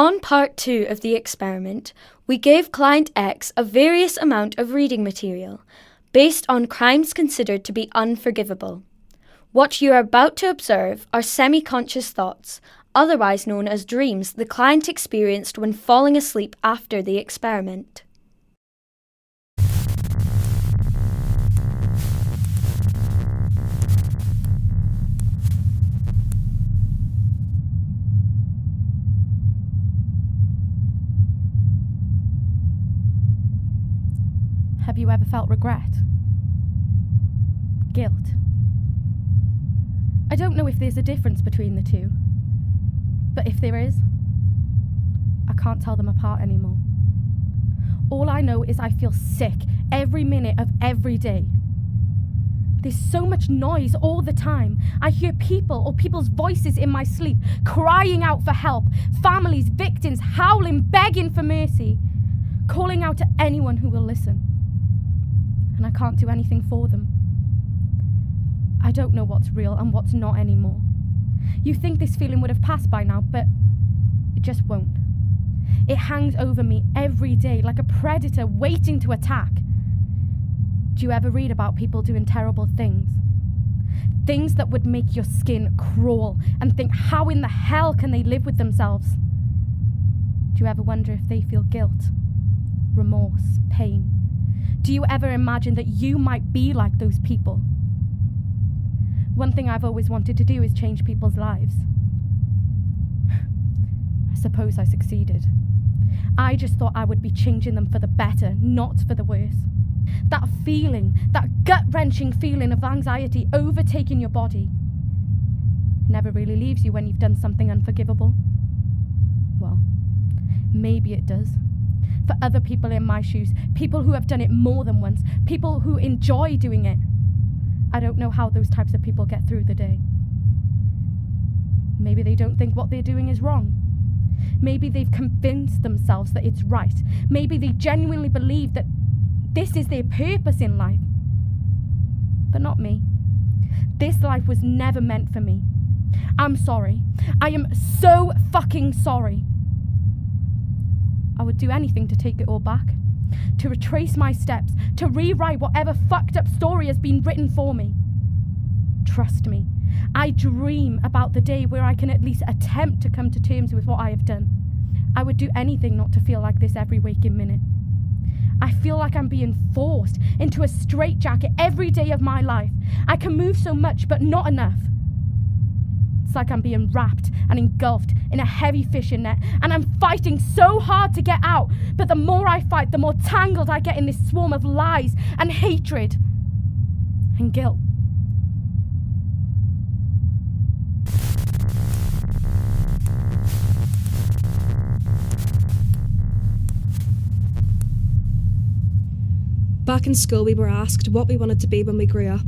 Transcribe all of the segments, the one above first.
On part 2 of the experiment, we gave client X a various amount of reading material based on crimes considered to be unforgivable. What you are about to observe are semi-conscious thoughts, otherwise known as dreams, the client experienced when falling asleep after the experiment. Have you ever felt regret? Guilt? I don't know if there's a difference between the two, but if there is, I can't tell them apart anymore. All I know is I feel sick every minute of every day. There's so much noise all the time. I hear people or people's voices in my sleep crying out for help, families, victims howling, begging for mercy, calling out to anyone who will listen. And I can't do anything for them. I don't know what's real and what's not anymore. You think this feeling would have passed by now, but it just won't. It hangs over me every day like a predator waiting to attack. Do you ever read about people doing terrible things? Things that would make your skin crawl and think, how in the hell can they live with themselves? Do you ever wonder if they feel guilt, remorse, pain? Do you ever imagine that you might be like those people? One thing I've always wanted to do is change people's lives. I suppose I succeeded. I just thought I would be changing them for the better, not for the worse. That feeling, that gut-wrenching feeling of anxiety overtaking your body, never really leaves you when you've done something unforgivable. Well, maybe it does. For other people in my shoes, people who have done it more than once, people who enjoy doing it. I don't know how those types of people get through the day. Maybe they don't think what they're doing is wrong. Maybe they've convinced themselves that it's right. Maybe they genuinely believe that this is their purpose in life. But not me. This life was never meant for me. I'm sorry. I am so fucking sorry. I would do anything to take it all back, to retrace my steps, to rewrite whatever fucked up story has been written for me. Trust me, I dream about the day where I can at least attempt to come to terms with what I have done. I would do anything not to feel like this every waking minute. I feel like I'm being forced into a straitjacket every day of my life. I can move so much, but not enough. It's like I'm being wrapped and engulfed in a heavy fishing net, and I'm fighting so hard to get out, but the more I fight, the more tangled I get in this swarm of lies and hatred and guilt. Back in school, we were asked what we wanted to be when we grew up.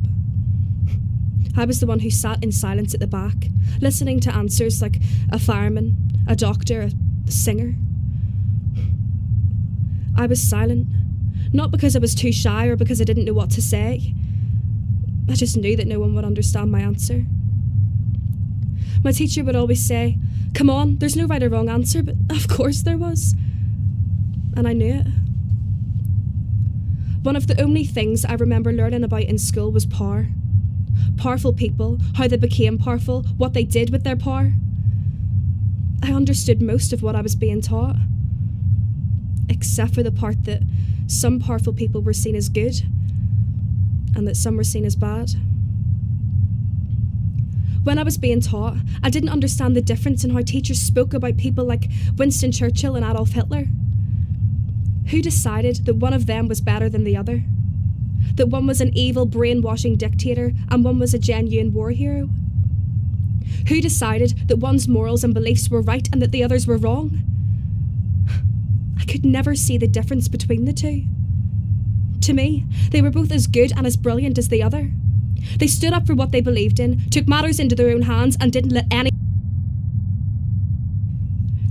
I was the one who sat in silence at the back, listening to answers like a fireman, a doctor, a singer. I was silent, not because I was too shy or because I didn't know what to say. I just knew that no one would understand my answer. My teacher would always say, "Come on, there's no right or wrong answer," but of course there was. And I knew it. One of the only things I remember learning about in school was power. Powerful people, how they became powerful, what they did with their power. I understood most of what I was being taught, except for the part that some powerful people were seen as good and that some were seen as bad. When I was being taught, I didn't understand the difference in how teachers spoke about people like Winston Churchill and Adolf Hitler. Who decided that one of them was better than the other? That one was an evil, brainwashing dictator and one was a genuine war hero? Who decided that one's morals and beliefs were right and that the others were wrong? I could never see the difference between the two. To me, they were both as good and as brilliant as the other. They stood up for what they believed in, took matters into their own hands and didn't let any...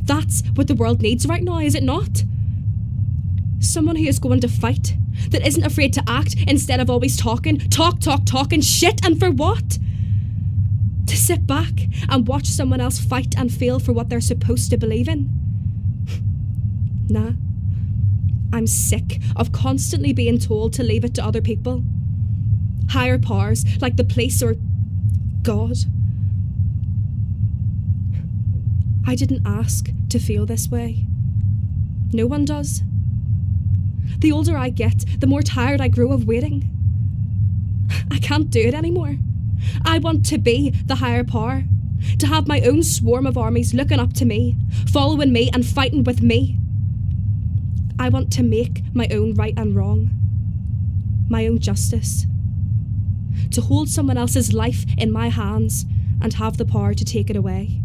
That's what the world needs right now, is it not? Someone who is going to fight, that isn't afraid to act instead of always talking, talking shit, and for what? To sit back and watch someone else fight and feel for what they're supposed to believe in. Nah. I'm sick of constantly being told to leave it to other people. Higher powers, like the police or God. I didn't ask to feel this way. No one does. The older I get, the more tired I grow of waiting. I can't do it anymore. I want to be the higher power, to have my own swarm of armies looking up to me, following me and fighting with me. I want to make my own right and wrong, my own justice, to hold someone else's life in my hands and have the power to take it away.